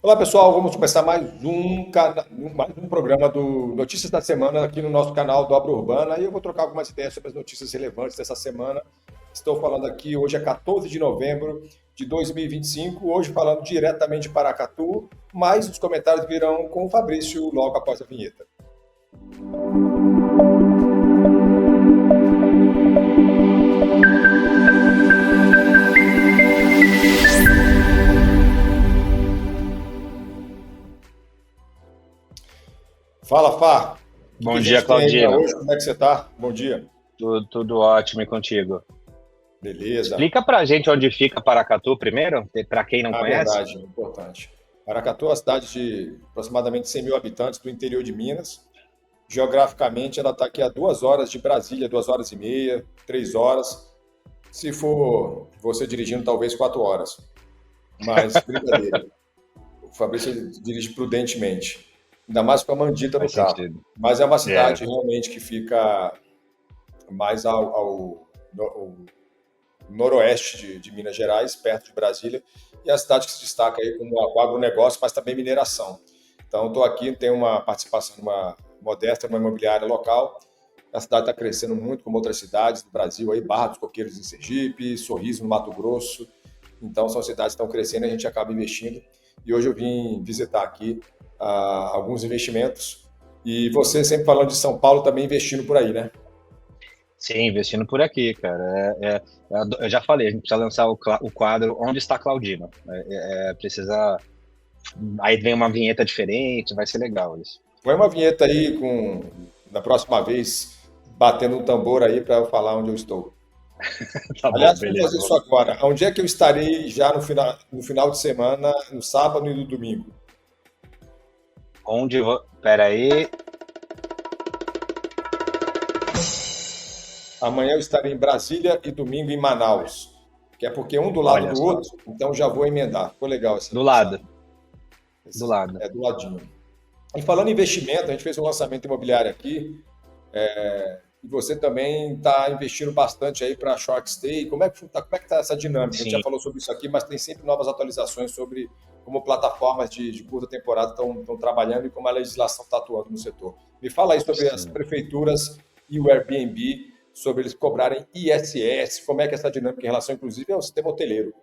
Olá pessoal, vamos começar mais um programa do Notícias da Semana aqui no nosso canal Dobra Urbana e eu vou trocar algumas ideias sobre as notícias relevantes dessa semana. Estou falando aqui, hoje é 14 de novembro de 2025, hoje falando diretamente de Paracatu, mas os comentários virão com o Fabrício logo após a vinheta. Fala, Fá. O que Bom a dia, gente tem aí para Claudino. hoje? Como é que você está? Bom dia. Tudo ótimo e contigo. Beleza. Explica pra gente onde fica Paracatu primeiro, para quem não A conhece. verdade, importante. Paracatu é uma cidade de aproximadamente 100 mil habitantes do interior de Minas. Geograficamente, ela está aqui a 2 horas de Brasília, 2 horas e meia, 3 horas. Se for você dirigindo, talvez 4 horas. Mas, brincadeira. O Fabrício dirige prudentemente. Ainda mais com a mandita no Faz carro. sentido. Mas é uma É, cidade realmente que fica mais ao noroeste de Minas Gerais, perto de Brasília, e é a cidade que se destaca aí como o agronegócio, mas também mineração. Então, estou aqui, tenho uma participação numa modesta, numa imobiliária local. A cidade está crescendo muito, como outras cidades do Brasil, aí, Barra dos Coqueiros em Sergipe, Sorriso no Mato Grosso. Então, são cidades que estão crescendo e a gente acaba investindo. E hoje eu vim visitar aqui alguns investimentos. E você sempre falando de São Paulo, também investindo por aí, né? sim, investindo por aqui, cara. Eu já falei, a gente precisa lançar o quadro Onde está Claudino? Precisa. Aí vem uma vinheta diferente, vai ser legal isso. Põe uma vinheta aí da próxima vez, batendo um tambor aí para eu falar onde eu estou. Tá bom, Aliás, vamos beleza. fazer isso agora. Onde é que eu estarei já no final de semana, no sábado e no domingo? Onde vou. Pera aí. Amanhã eu estarei em Brasília e domingo em Manaus. Que é porque um do lado Olha do só. outro, então já vou emendar. Ficou legal Do lado, do esse lado. é do ladinho. E falando em investimento, a gente fez um lançamento imobiliário aqui. E você também está investindo bastante aí para short stay. Como é que tá essa dinâmica? A gente já Sim, falou sobre isso aqui, mas tem sempre novas atualizações sobre como plataformas de curta temporada estão trabalhando e como a legislação está atuando no setor. Me fala aí sobre as sim. prefeituras e o Airbnb, sobre eles cobrarem ISS, como é que é essa dinâmica em relação, inclusive, ao sistema hoteleiro.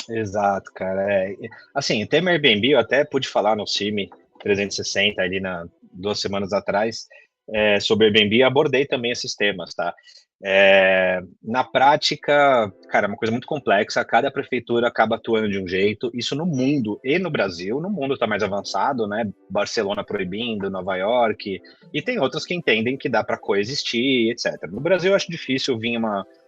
Exato, cara. Assim, o tema Airbnb, eu até pude falar no CIMI 360 ali 2 semanas atrás, sobre Airbnb, e abordei também esses temas, tá? Na prática, cara, é uma coisa muito complexa, cada prefeitura acaba atuando de um jeito, isso no mundo e no Brasil. No mundo está mais avançado, né? Barcelona proibindo, Nova York, e tem outras que entendem que dá para coexistir, etc. No Brasil, eu acho difícil vir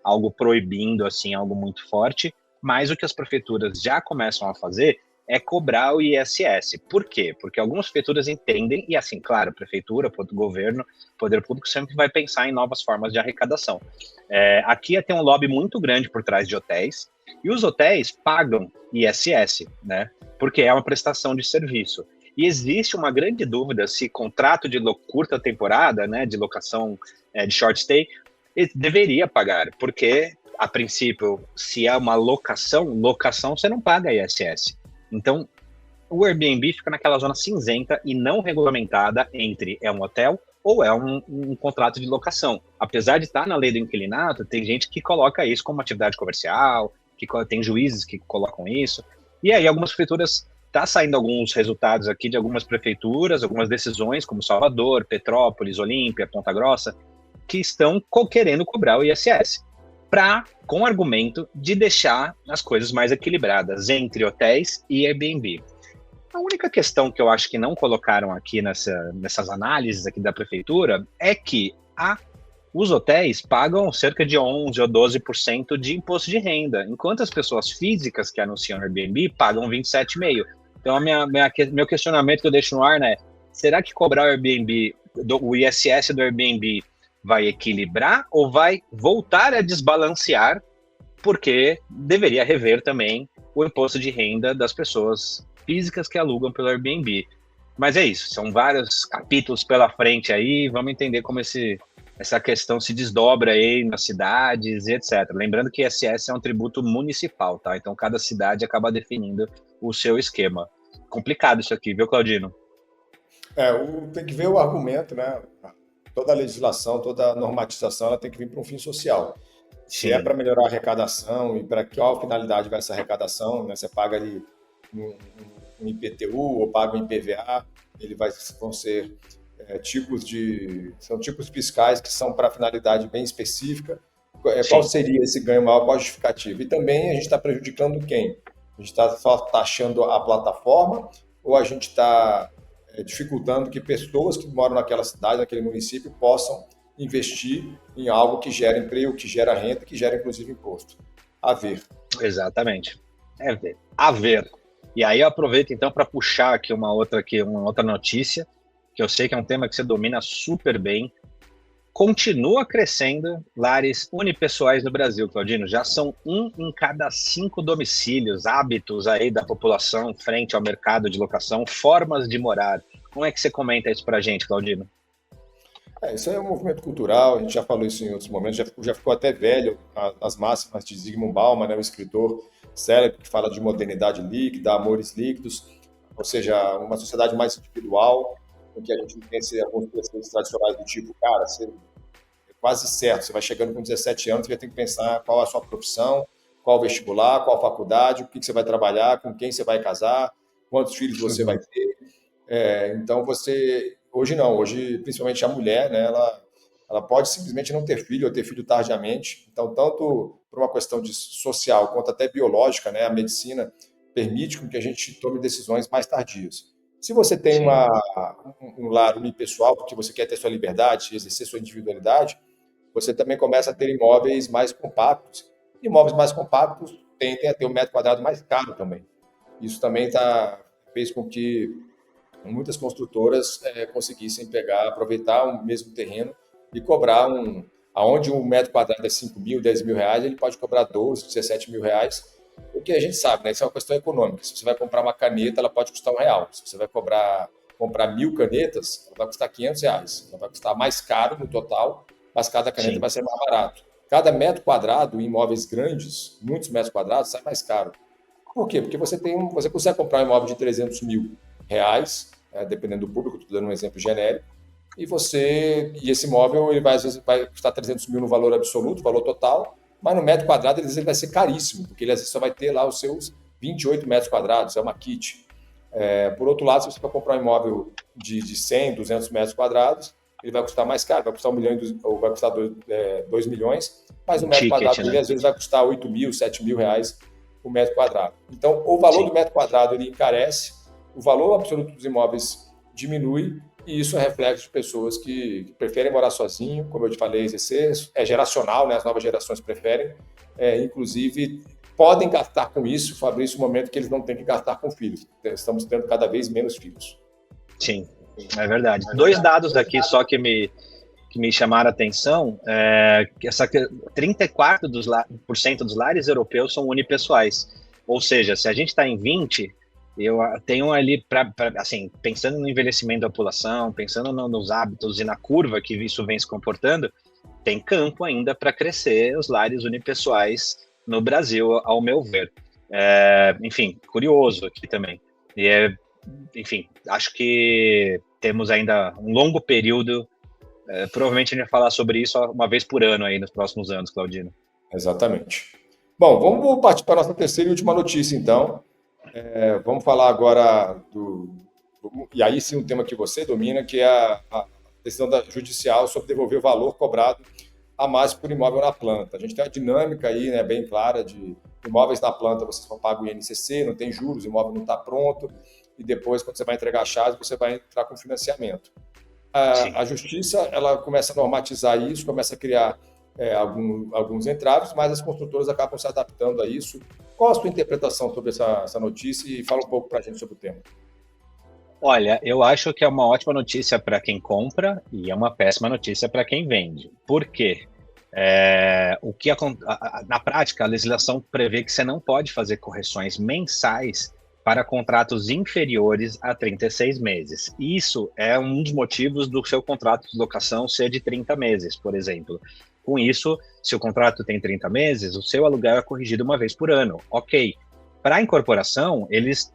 algo proibindo, assim, algo muito forte, mas o que as prefeituras já começam a fazer é cobrar o ISS. Por quê? Porque algumas prefeituras entendem, e assim, claro, prefeitura, governo, poder público sempre vai pensar em novas formas de arrecadação. Aqui tem um lobby muito grande por trás de hotéis, e os hotéis pagam ISS, né? Porque é uma prestação de serviço. E existe uma grande dúvida se contrato de curta temporada, né, de locação de short stay, deveria pagar, porque a princípio, se é uma locação você não paga ISS. Então, o Airbnb fica naquela zona cinzenta e não regulamentada entre é um hotel ou é um contrato de locação. Apesar de estar na lei do inquilinato, tem gente que coloca isso como atividade comercial, tem juízes que colocam isso. E aí, algumas prefeituras, está saindo alguns resultados aqui de algumas prefeituras, algumas decisões, como Salvador, Petrópolis, Olímpia, Ponta Grossa, que estão querendo cobrar o ISS, com o argumento de deixar as coisas mais equilibradas entre hotéis e Airbnb. A única questão que eu acho que não colocaram aqui nessas análises aqui da prefeitura é que os hotéis pagam cerca de 11 ou 12% de imposto de renda, enquanto as pessoas físicas que anunciam no Airbnb pagam 27,5%. Então, meu questionamento que eu deixo no ar, né? Será que cobrar o Airbnb, o ISS do Airbnb vai equilibrar ou vai voltar a desbalancear, porque deveria rever também o imposto de renda das pessoas físicas que alugam pelo Airbnb. Mas é isso, são vários capítulos pela frente aí, vamos entender como essa questão se desdobra aí nas cidades e etc. Lembrando que ISS é um tributo municipal, tá? Então cada cidade acaba definindo o seu esquema. complicado isso aqui, viu, Claudino? Tem que ver o argumento, né? Toda a legislação, toda a normatização, ela tem que vir para um fim social. Se é Sim, para melhorar a arrecadação e para qual finalidade vai essa arrecadação, né? Você paga ali um IPTU ou paga um IPVA, vão ser são tipos fiscais que são para finalidade bem específica. Qual sim, seria esse ganho maior, qual a justificativa? E também a gente está prejudicando quem? A gente está só taxando a plataforma ou a gente está dificultando que pessoas que moram naquela cidade, naquele município, possam investir em algo que gera emprego, que gera renda, que gera inclusive imposto? A ver. exatamente. É ver. A ver. E aí eu aproveito então para puxar aqui uma outra notícia, que eu sei que é um tema que você domina super bem. Continua crescendo lares unipessoais no Brasil, Claudino. Já são 1 em cada 5 domicílios, hábitos aí da população frente ao mercado de locação, formas de morar. Como é que você comenta isso para a gente, Claudino? Isso aí é um movimento cultural, a gente já falou isso em outros momentos, já ficou até velho as máximas de Zygmunt Bauman, né, o escritor célebre que fala de modernidade líquida, amores líquidos, ou seja, uma sociedade mais individual, em que a gente não tem alguns preceitos tradicionais do tipo, cara, você é quase certo, você vai chegando com 17 anos, você vai ter que pensar qual é a sua profissão, qual o vestibular, qual a faculdade, o que você vai trabalhar, com quem você vai casar, quantos filhos você vai ter. Então hoje não, hoje principalmente a mulher, né, ela pode simplesmente não ter filho ou ter filho tardiamente. Então, tanto por uma questão de social quanto até biológica, né, a medicina permite com que a gente tome decisões mais tardias. Se você tem Sim, um lar unipessoal, porque você quer ter sua liberdade, exercer sua individualidade, você também começa a ter imóveis mais compactos. Imóveis mais compactos tendem a ter um metro quadrado mais caro também. Isso também fez com que muitas construtoras conseguissem aproveitar o mesmo terreno e cobrar aonde um metro quadrado é 5 mil, 10 mil reais, ele pode cobrar 12, 17 mil reais, porque a gente sabe, né? Isso é uma questão econômica. Se você vai comprar uma caneta, ela pode custar R$ 1. Se você vai comprar 1.000 canetas, ela vai custar R$ 500. Ela vai custar mais caro no total, mas cada caneta sim, vai ser mais barato. Cada metro quadrado em imóveis grandes, muitos metros quadrados, sai mais caro. Por quê? Porque você consegue comprar um imóvel de 300 mil reais, dependendo do público, estou dando um exemplo genérico, e esse imóvel ele às vezes vai custar 300 mil no valor absoluto, valor total, mas no metro quadrado ele vai ser caríssimo, porque ele às vezes só vai ter lá os seus 28 metros quadrados, é uma kit. Por outro lado, se você for comprar um imóvel de 100, 200 metros quadrados, ele vai custar mais caro, vai custar 1 milhão, ou vai custar 2 milhões, mas o um metro ticket, quadrado dele né? às vezes vai custar 8 mil, 7 mil reais o metro quadrado. Então, o valor do Sim, metro quadrado ele encarece, o valor absoluto dos imóveis diminui, e isso é reflexo de pessoas que preferem morar sozinho, como eu te falei, é geracional, né? As novas gerações preferem, inclusive podem gastar com isso, Fabrício, no momento que eles não têm que gastar com filhos. Estamos tendo cada vez menos filhos. sim, é verdade. Dois dados aqui só que me chamaram a atenção, que 34% dos lares europeus são unipessoais. Ou seja, se a gente está em 20, eu tenho ali, assim, pensando no envelhecimento da população, pensando nos hábitos e na curva que isso vem se comportando, tem campo ainda para crescer os lares unipessoais no Brasil, ao meu ver. Enfim, curioso aqui também. Enfim, acho que temos ainda um longo período. Provavelmente a gente vai falar sobre isso uma vez por ano aí nos próximos anos, Claudino. Exatamente. Bom, vamos partir para a nossa terceira e última notícia, então. Vamos falar agora e aí sim um tema que você domina, que é a decisão judicial sobre devolver o valor cobrado a mais por imóvel na planta. A gente tem uma dinâmica aí, né, bem clara de imóveis na planta, você só paga o INCC, não tem juros, o imóvel não está pronto, e depois, quando você vai entregar a chave, você vai entrar com financiamento. A Sim. justiça ela começa a normatizar isso, começa a criar alguns entraves, mas as construtoras acabam se adaptando a isso. Qual a sua interpretação sobre essa notícia e fala um pouco para a gente sobre o tema? Olha, eu acho que é uma ótima notícia para quem compra e é uma péssima notícia para quem vende. Por quê? Na prática, a legislação prevê que você não pode fazer correções mensais para contratos inferiores a 36 meses. Isso é um dos motivos do seu contrato de locação ser de 30 meses, por exemplo. Com isso, se o contrato tem 30 meses, o seu aluguel é corrigido uma vez por ano. Ok. Para a incorporação, eles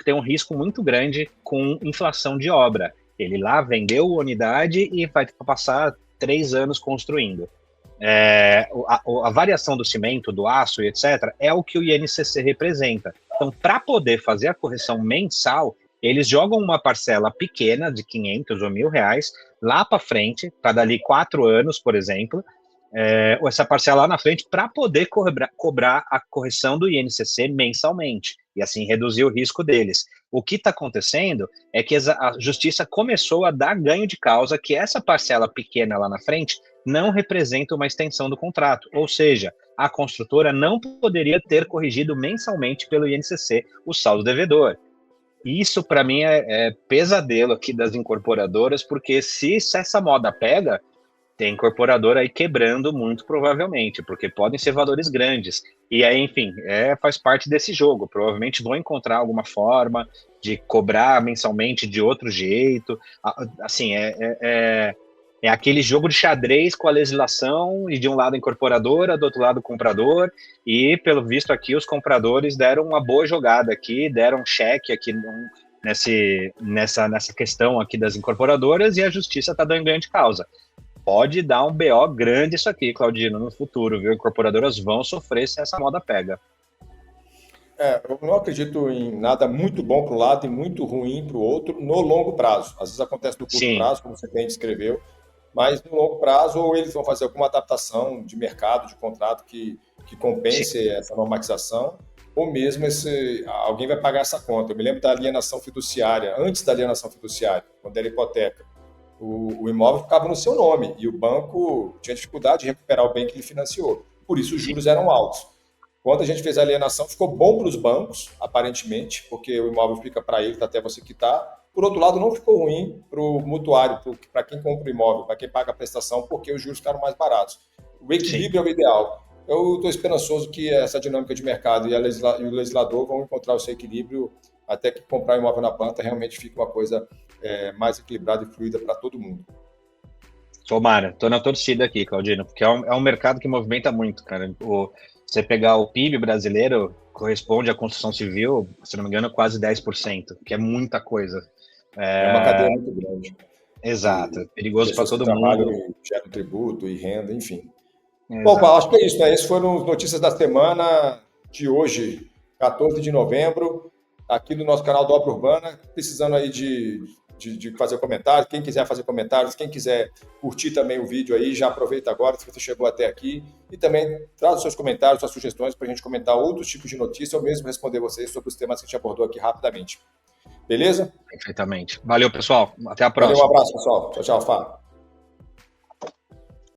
tem um risco muito grande com inflação de obra. Ele lá vendeu a unidade e vai passar 3 anos construindo. A variação do cimento, do aço e etc., é o que o INCC representa. Então, para poder fazer a correção mensal, eles jogam uma parcela pequena de 500 ou R$ 1.000 lá para frente, para dali 4 anos, por exemplo, essa parcela lá na frente, para poder cobrar a correção do INCC mensalmente, e assim reduzir o risco deles. O que está acontecendo é que a justiça começou a dar ganho de causa que essa parcela pequena lá na frente não representa uma extensão do contrato, ou seja, a construtora não poderia ter corrigido mensalmente pelo INCC o saldo devedor. Isso, para mim, é pesadelo aqui das incorporadoras, porque se essa moda pega, tem incorporadora aí quebrando muito provavelmente, porque podem ser valores grandes. E aí, enfim, faz parte desse jogo. Provavelmente vão encontrar alguma forma de cobrar mensalmente de outro jeito. Assim, é aquele jogo de xadrez com a legislação, e de um lado a incorporadora, do outro lado o comprador, e pelo visto aqui os compradores deram uma boa jogada aqui, deram um cheque aqui nessa questão aqui das incorporadoras, e a justiça está dando ganho de causa. Pode dar um BO grande isso aqui, Claudino, no futuro, viu? Incorporadoras vão sofrer se essa moda pega. Eu não acredito em nada muito bom para um lado e muito ruim para o outro no longo prazo. Às vezes acontece no curto Sim. prazo, como você bem descreveu, mas no longo prazo, ou eles vão fazer alguma adaptação de mercado, de contrato que compense essa normatização, ou mesmo alguém vai pagar essa conta. Eu me lembro da alienação fiduciária, antes da alienação fiduciária, quando era hipoteca. O imóvel ficava no seu nome e o banco tinha dificuldade de recuperar o bem que ele financiou. Por isso os juros eram altos. Quando a gente fez a alienação, ficou bom para os bancos, aparentemente, porque o imóvel fica para ele até você quitar. Por outro lado, não ficou ruim para o mutuário, para quem compra o imóvel, para quem paga a prestação, porque os juros ficaram mais baratos. O equilíbrio é o ideal. Eu estou esperançoso que essa dinâmica de mercado e o legislador vão encontrar o seu equilíbrio até que comprar imóvel na planta realmente fique uma coisa mais equilibrada e fluida para todo mundo. Tomara, estou na torcida aqui, Claudino, porque é um mercado que movimenta muito, cara. Você pegar o PIB brasileiro, corresponde à construção civil, se não me engano, quase 10%, que é muita coisa. É uma cadeia muito grande. Exato, perigoso para todo mundo. Gera tributo e renda, enfim. Exato. Bom, Paulo, acho que é isso, né? Essas foram as notícias da semana de hoje, 14 de novembro, aqui no nosso canal Dobra Urbana, precisando aí de fazer comentários. Quem quiser fazer comentários, quem quiser curtir também o vídeo aí, já aproveita agora, se você chegou até aqui, e também traz os seus comentários, suas sugestões para a gente comentar outros tipos de notícias, ou mesmo responder vocês sobre os temas que a gente abordou aqui rapidamente. Beleza? Perfeitamente. Valeu, pessoal. Até a próxima. Valeu, um abraço, pessoal. Tchau, tchau, Fábio.